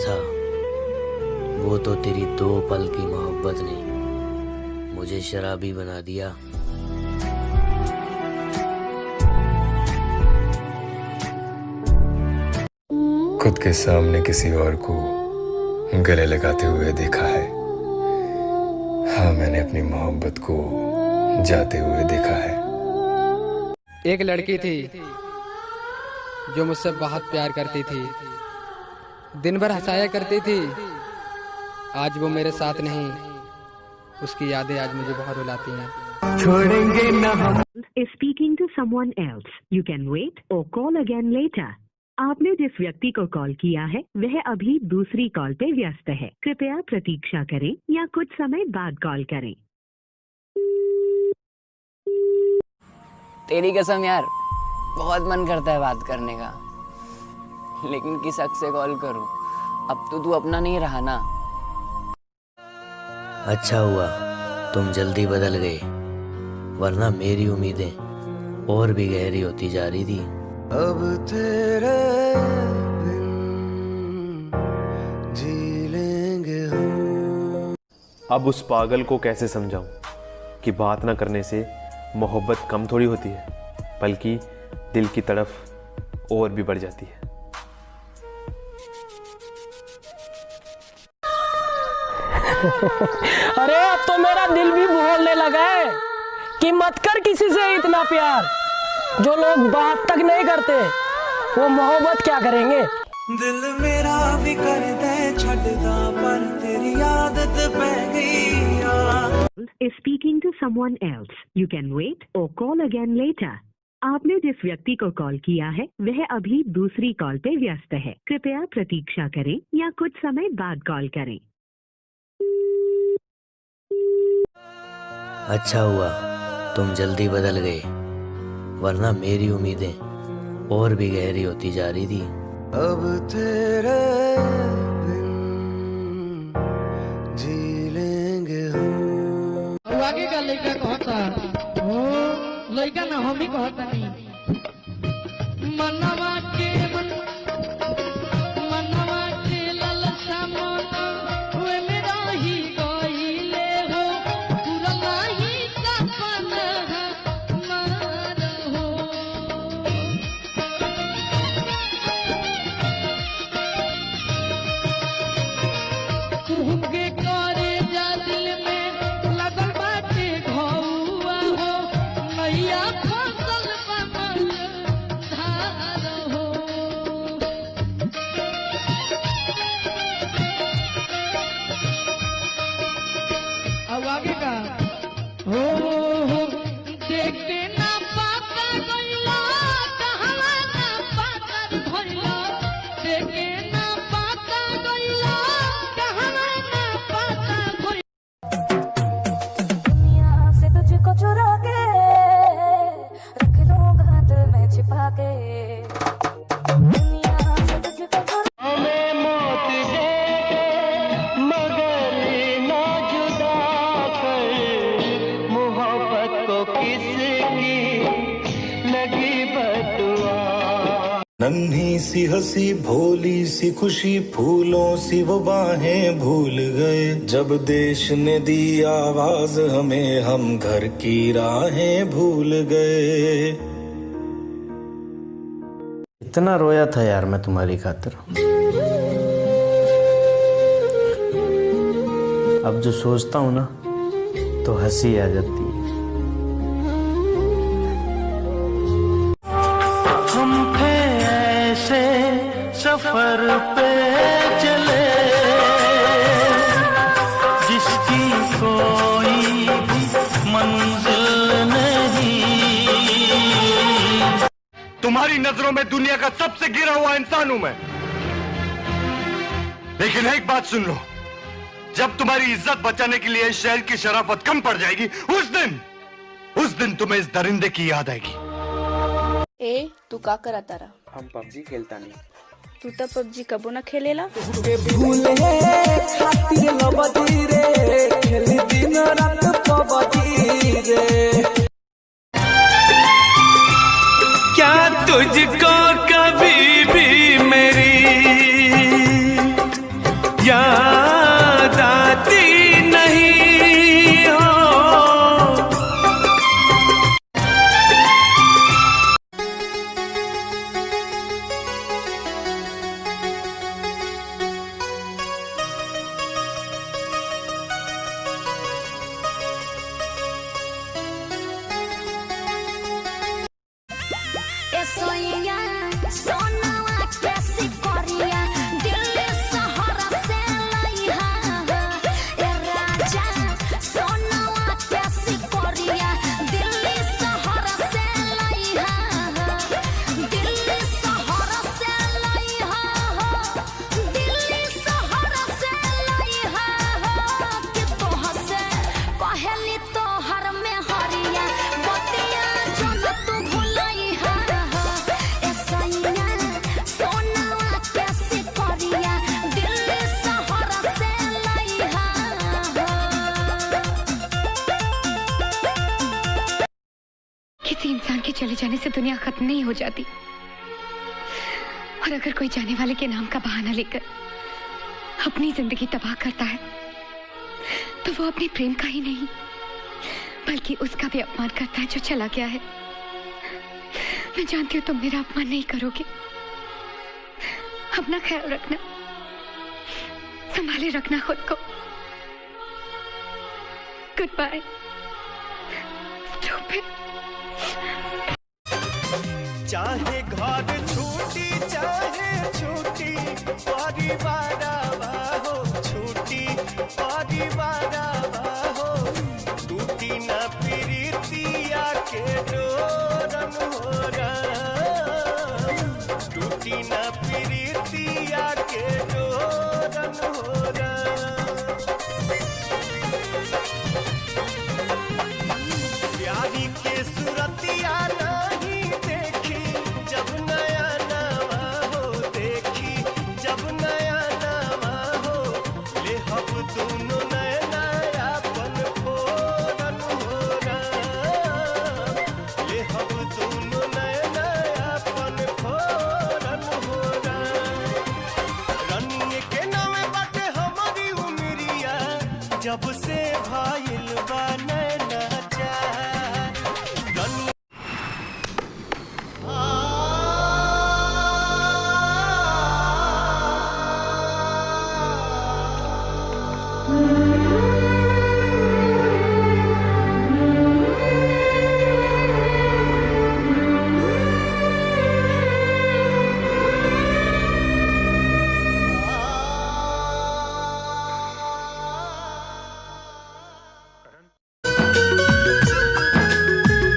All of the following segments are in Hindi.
था, वो तो तेरी 2 पल की मोहब्बत ने मुझे शराबी बना दिया। खुद के सामने किसी और को गले लगाते हुए देखा है। हाँ, मैंने अपनी मोहब्बत को जाते हुए देखा है। एक लड़की थी जो मुझसे बहुत प्यार करती थी, दिन भर हंसाया करती थी। आज वो मेरे साथ नहीं, उसकी यादें आज मुझे बहुत रुलाती हैं। छोड़ेंगे न हम। is speaking to someone else. You can wait or call again later. आपने जिस व्यक्ति को कॉल किया है वह अभी दूसरी कॉल पे व्यस्त है। कृपया प्रतीक्षा करें या कुछ समय बाद कॉल करें। तेरी कसम यार, बहुत मन करता है बात करने का, लेकिन किस हक से कॉल करूं? अब तो तू अपना नहीं रहा ना। अच्छा हुआ तुम जल्दी बदल गए, वरना मेरी उम्मीदें और भी गहरी होती जा रही थी। अब तेरे बिन जी लेंगे हम। अब उस पागल को कैसे समझाऊं कि बात ना करने से मोहब्बत कम थोड़ी होती है, बल्कि दिल की तड़फ और भी बढ़ जाती है। अरे अब तो मेरा दिल भी बोलने लगा है कि मत कर किसी से इतना प्यार। जो लोग बात तक नहीं करते वो मोहब्बत क्या करेंगे। दिल मेरा भी कर दे छड़दा, पर तेरी आदत पै गई यार। is speaking to someone else. You can wait or call again later. आपने जिस व्यक्ति को कॉल किया है वह अभी दूसरी कॉल पे व्यस्त है। कृपया प्रतीक्षा करें या कुछ समय बाद कॉल करें। अच्छा हुआ तुम जल्दी बदल गए, वरना मेरी उम्मीदें और भी गहरी होती जा रही थी। अब तेरे बिन जी लेंगे हम। आगे का लड़का कहता ओ लड़का ना हम ही कहता नहीं। मनवा के मनवा के ललसा मन हुए मेरा ही गईले हो, पूरा ही सपना हमार हो। घूम के करे जा दिल में लगल बाटे घौआ हो, नैया फसल बनल धार हो। अब आगे का हो देखते ना पाता गइला, कहवा ना पातर भइला। देखे ना पाता गइला, कहवा ना पातर भइला। दुनिया से तुझको चुरा के रख लूंगा दिल में छिपा के। दुनिया से तुझको चुरा हमें मौत दे मगर ना जुदा कर, मोहब्बत को किसकी लगी बदुआ। नन्ही सी हंसी भोली सी खुशी, फूलों सी वो बाहें भूल गए। जब देश ने दी आवाज हमें, हम घर की राहें भूल गए। इतना रोया था यार मैं तुम्हारी खातिर। अब जो सोचता हूँ ना तो हंसी आ जाती है। हम थे ऐसे सफर पे चले जिसकी कोई मंजिल नहीं। तुम्हारी नजरों में दुनिया का सबसे गिरा हुआ इंसान हूं मैं, लेकिन एक बात सुन लो, जब तुम्हारी इज्जत बचाने के लिए शहर की शराफत कम पड़ जाएगी, उस दिन तुम्हें इस दरिंदे की याद आएगी। ए तू का करा तारा? हम पबजी खेलता नहीं। तू तो पबजी कबो ना खेलेला। भूले खातिर लबदी रे, खेली दिन रात पबजी रे। क्या तुझको कभी भी मेरी याद आती नहीं हो। किसी इंसान के चले जाने से दुनिया खत्म नहीं हो जाती, और अगर कोई जाने वाले के नाम का बहाना लेकर अपनी जिंदगी तबाह करता है तो वो अपने प्रेम का ही नहीं बल्कि उसका भी अपमान करता है जो चला गया है। मैं जानती हूँ तुम मेरा अपमान नहीं करोगे। अपना ख्याल रखना, संभाले रखना खुद को। Good bye. चाहे घर छूटी चाहे छूटी परिवार हो, छूटी परिवार हो, टूटी न प्रीतिया के डोरन हो राम, टूटी न प्रीतिया के डोरन हो राम। प्यारी के सूरतिया नहीं देखी जब नया नवा हो, देखी जब नया नवा हो, ले हम दोनों नया नया पन फोरन हो राम, ले हम दोनों नया नया पन फोरन हो राम। रनिए के नामे बाटे हमारी उमरिया, जब से भाईल बा नैना चार।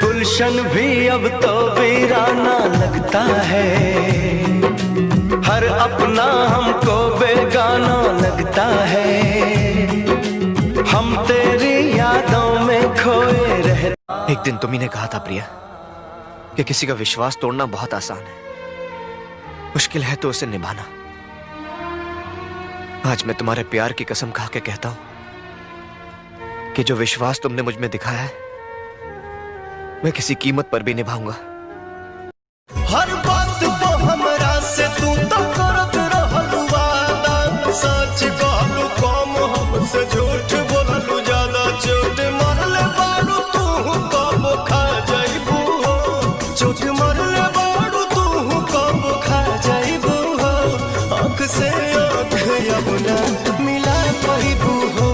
गुलशन भी अब तो वीराना लगता है, हर अपना हमको बेगाना लगता है, हम तेरी यादों में खोए रहते। एक दिन तुम्ही ने कहा था प्रिया कि किसी का विश्वास तोड़ना बहुत आसान है, मुश्किल है तो उसे निभाना। आज मैं तुम्हारे प्यार की कसम खा के कहता हूं कि जो विश्वास तुमने मुझ में दिखाया है मैं किसी कीमत पर भी निभाऊंगा। हर बात तो हमरा से तू तो करत रहलू वादा, सच कहलू कम हमसे झूठ बोललू ज्यादा, चोट मरले बारू तू कब खा जाइबू हो, चोट मरले बारू तू कब खा जाइबू हो, आँख से आँख अब ना मिला पाइबू हो।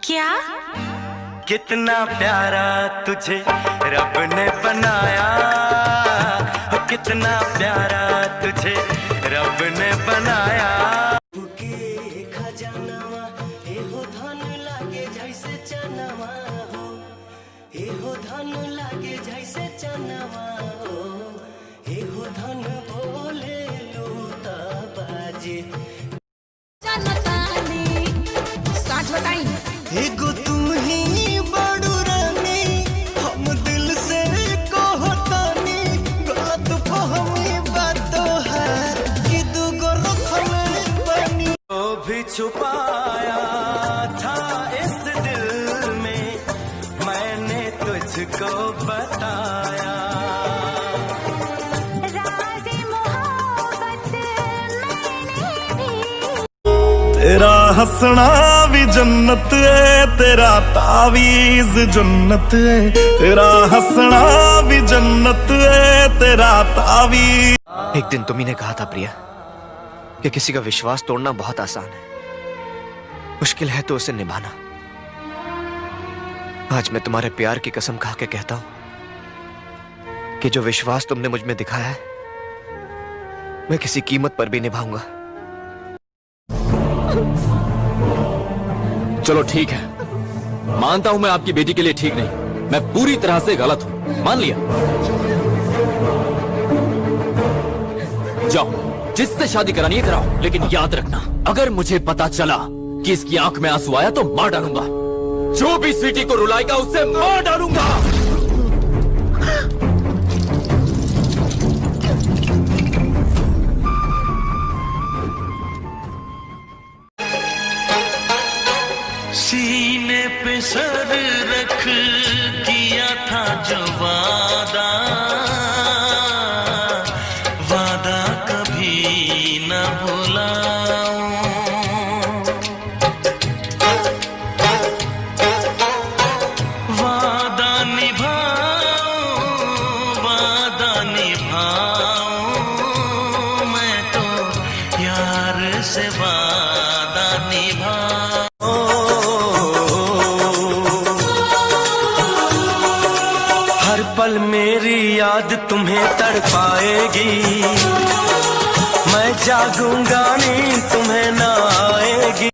क्या? कितना प्यारा तुझे रब ने बनाया, कितना प्यारा तुझे रब ने बनाया। खजानवा एहो धन लागे जैसे चनवा हो, एहो धन लागे जैसे चनवा हो, एहो धन बोले लूता बाजे। साच बताई एगो तू ही बड़ू रानी, हम दिल से कहतानी, गलत फहमी बातो है कि दूगो रखल बनी। तो भी छुपाया था इस दिल में मैंने तुझको बताया। तेरा हंसना भी जन्नत है, तेरा तावीज जन्नत है, तेरा हंसना भी जन्नत है, तेरा तावीज। एक दिन तुम्ही ने कहा था प्रिया कि किसी का विश्वास तोड़ना बहुत आसान है, मुश्किल है तो उसे निभाना। आज मैं तुम्हारे प्यार की कसम खा के कहता हूं कि जो विश्वास तुमने मुझ में दिखाया है, मैं किसी कीमत पर भी निभाऊंगा। चलो ठीक है, मानता हूं मैं आपकी बेटी के लिए ठीक नहीं, मैं पूरी तरह से गलत हूं, मान लिया। जाओ, जिससे शादी करानी है कराओ, लेकिन याद रखना अगर मुझे पता चला कि इसकी आंख में आंसू आया तो मार डालूंगा। जो भी स्वीटी को रुलाएगा उससे मार डालूंगा। सीने पे सर रख किया था जो वादा, वादा कभी न भुलाऊं। वादा निभाऊं, वादा निभाऊं, मैं तो यार से वादा निभाऊं। हर पल मेरी याद तुम्हें तड़पाएगी, मैं जागूंगा नींद तुम्हें ना आएगी।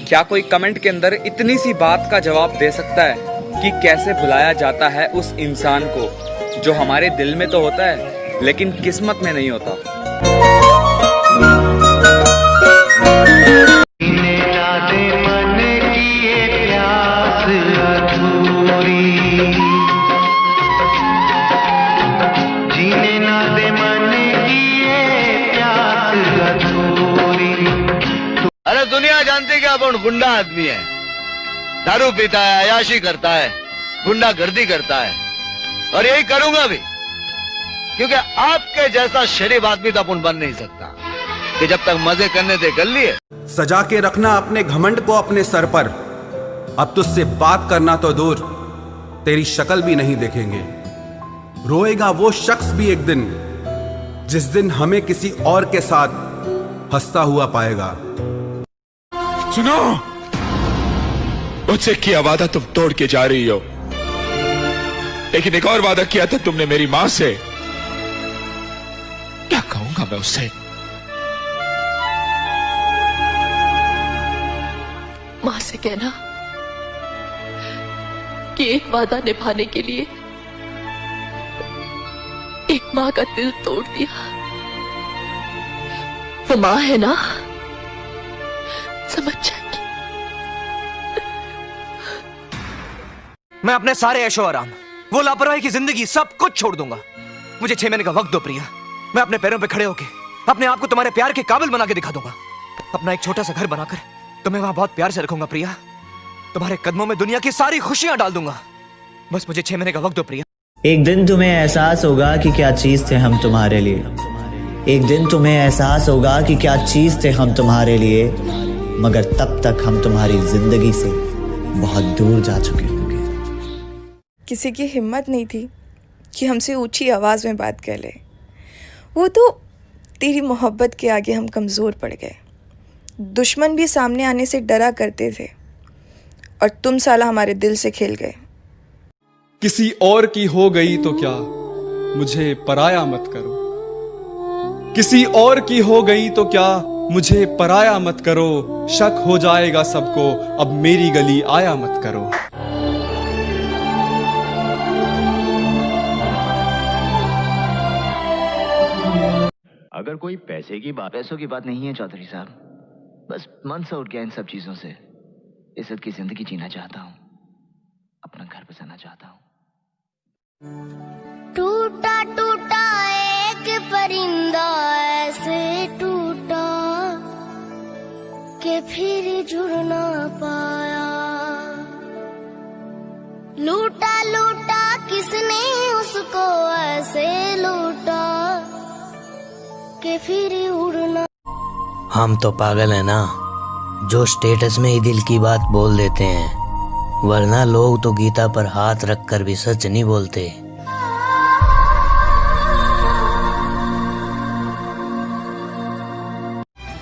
क्या कोई कमेंट के अंदर इतनी सी बात का जवाब दे सकता है कि कैसे भुलाया जाता है उस इंसान को जो हमारे दिल में तो होता है लेकिन किस्मत में नहीं होता। अरे दुनिया जानती कि अपन गुंडा आदमी है, दारू पीता है, अयाशी करता है, गुंडागर्दी करता है, और यही करूंगा भी, क्योंकि आपके जैसा शरीफ आदमी तो अपन बन नहीं सकता कि जब तक मजे करने दे कर लिए। सजा के रखना अपने घमंड को अपने सर पर, अब तुझसे बात करना तो दूर, तेरी शक्ल भी नहीं देखेंगे। रोएगा वो शख्स भी एक दिन जिस दिन हमें किसी और के साथ हंसता हुआ पाएगा। सुनो, मुझसे किया वादा तुम तोड़ के जा रही हो, लेकिन एक और वादा किया था तुमने मेरी मां से। क्या कहूंगा मैं उससे? मां से कहना कि एक वादा निभाने के लिए एक मां का दिल तोड़ दिया। वो मां है ना, समझ जाएगी। मैं अपने सारे ऐशो आराम, वो लापरवाही की जिंदगी सब कुछ छोड़ दूंगा। मुझे 6 महीने का वक्त दो प्रिया, मैं अपने पैरों पे खड़े होके अपने आप को तुम्हारे प्यार के काबिल बना के दिखा दूंगा। अपना एक छोटा सा घर बनाकर तुम्हें वहां बहुत प्यार से रखूंगा प्रिया। तुम्हारे कदमों में दुनिया की सारी खुशियां डाल दूंगा। बस मुझे 6 महीने का वक्त दो प्रिया। एक दिन तुम्हें एहसास होगा कि क्या चीज थे हम तुम्हारे लिए। एक दिन तुम्हें एहसास होगा कि क्या चीज थे हम तुम्हारे लिए, मगर तब तक हम तुम्हारी जिंदगी से बहुत दूर जा चुके होंगे। किसी की हिम्मत नहीं थी कि हमसे ऊंची आवाज़ में बात कर ले। वो तो तेरी मोहब्बत के आगे हम कमज़ोर पड़ गए। दुश्मन भी सामने आने से डरा करते थे और तुम साला हमारे दिल से खेल गए। किसी और की हो गई तो क्या, मुझे पराया मत करो। किसी और की हो गई तो क्या, मुझे पराया मत करो। शक हो जाएगा सबको, अब मेरी गली आया मत करो। अगर कोई पैसों की बात नहीं है चौधरी साहब, बस मन से उठ गया इन सब चीजों से। इज्जत की जिंदगी जीना चाहता हूँ, अपना घर बसाना चाहता हूँ। टूटा टूटा एक परिंदा ऐसे टूटा कि फिर जुड़ ना पाया। लूटा लूटा किसने उसको ऐसे लूटा कि फिर उड़ना। हम तो पागल है ना, जो स्टेटस में ही दिल की बात बोल देते हैं, वरना लोग तो गीता पर हाथ रखकर भी सच नहीं बोलते।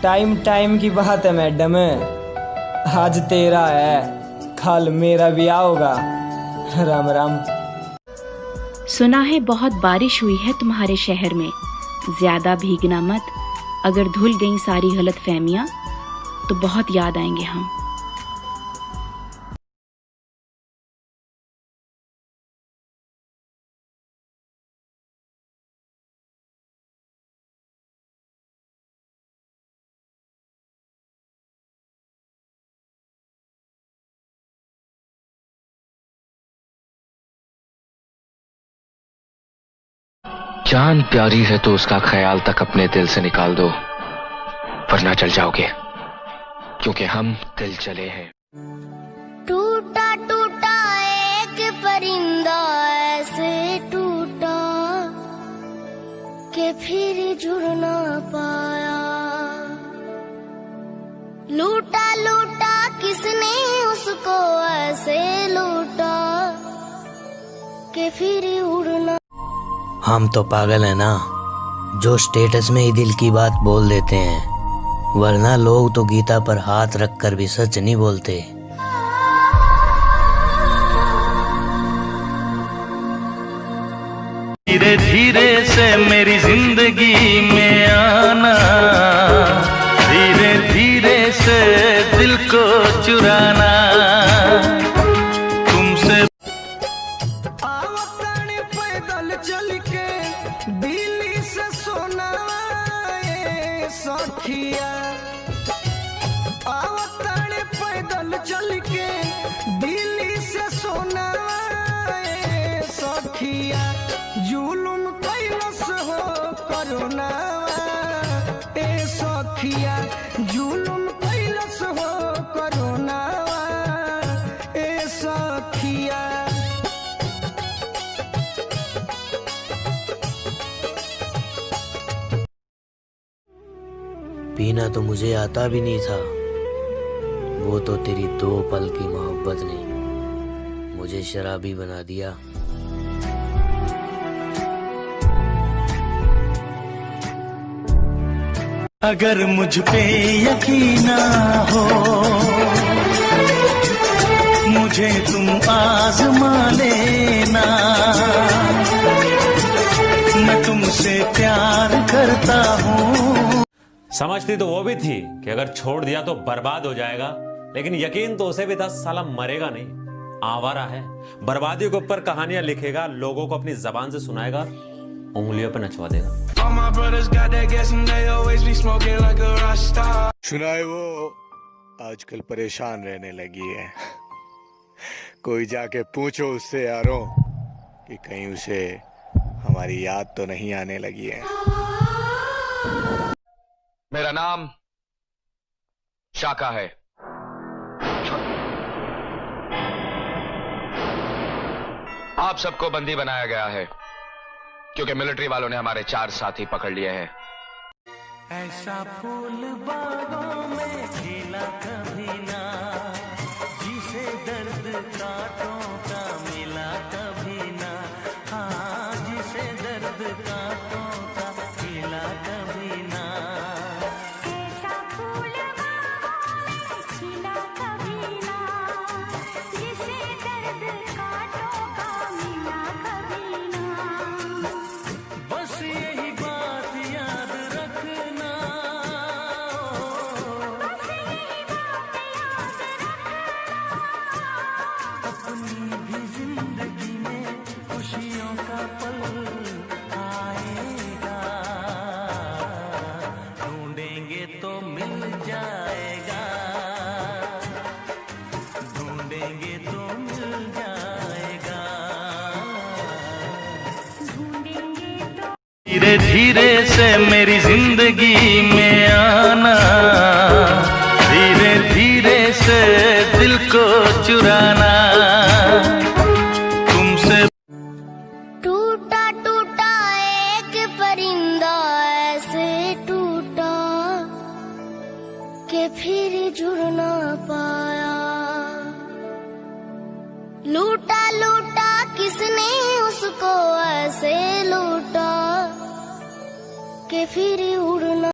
टाइम टाइम की बात है मैडम, आज तेरा है कल मेरा ब्याह होगा। राम राम। सुना है बहुत बारिश हुई है तुम्हारे शहर में, ज्यादा भीगना मत, अगर धुल गई सारी गलत फहमियां तो बहुत याद आएंगे हम। जान प्यारी है तो उसका ख्याल तक अपने दिल से निकाल दो, वरना चल जाओगे, क्योंकि हम दिल चले हैं। टूटा टूटा एक परिंदा ऐसे टूटा कि फिर जुड़ ना पाया। लूटा लूटा किसने उसको ऐसे लूटा कि फिर उड़ना। हम तो पागल है ना, जो स्टेटस में ही दिल की बात बोल देते हैं, वरना लोग तो गीता पर हाथ रखकर भी सच नहीं बोलते। धीरे धीरे से मेरी जिंदगी में आना, धीरे धीरे से दिल को चुराना, तुमसे पैदल चल के दिल्ली से सोना सखिया, आवतारे पैदल चल के दिल्ली से सोना सखिया, जुलुम कैलस हो करुणा ए सखिया, जुलुम कैलस हो करुणा ए सखिया। पीना तो मुझे आता भी नहीं था, वो तो तेरी 2 पल की मोहब्बत ने मुझे शराबी बना दिया। अगर मुझ पे यकीन ना हो, मुझे तुम आजमा लेना, मैं तुमसे प्यार करता हूँ। समझती तो वो भी थी कि अगर छोड़ दिया तो बर्बाद हो जाएगा, लेकिन यकीन तो उसे भी था साला मरेगा नहीं, आवारा है, बर्बादी के ऊपर कहानियां लिखेगा, लोगों को अपनी जबान से सुनाएगा, उंगलियों पे नचवा देगा। सुना है वो आजकल परेशान रहने लगी है, कोई जाके पूछो उससे यारों कि कहीं उसे हमारी याद तो नहीं आने लगी है। मेरा नाम शाका है। आप सबको बंदी बनाया गया है क्योंकि मिलिट्री वालों ने हमारे 4 साथी पकड़ लिए हैं। ऐसा फूल बागों में खिला कभी ना, जिसे दर्द कांटों का मिला कभी ना, हाँ जिसे दर्द कांटों का मिला कभी ना। ऐसा फूल बागों में खिला कभी ना, जिसे दर्द कांटों का मिला कभी ना। धीरे धीरे से मेरी जिंदगी में आना, धीरे धीरे से दिल को चुराना, तुमसे टूटा टूटा एक परिंदा ऐसे टूटा कि फिर जुड़ ना पाया। लूटा लूटा किसने उसको ऐसे लूटा कि फिर उड़ना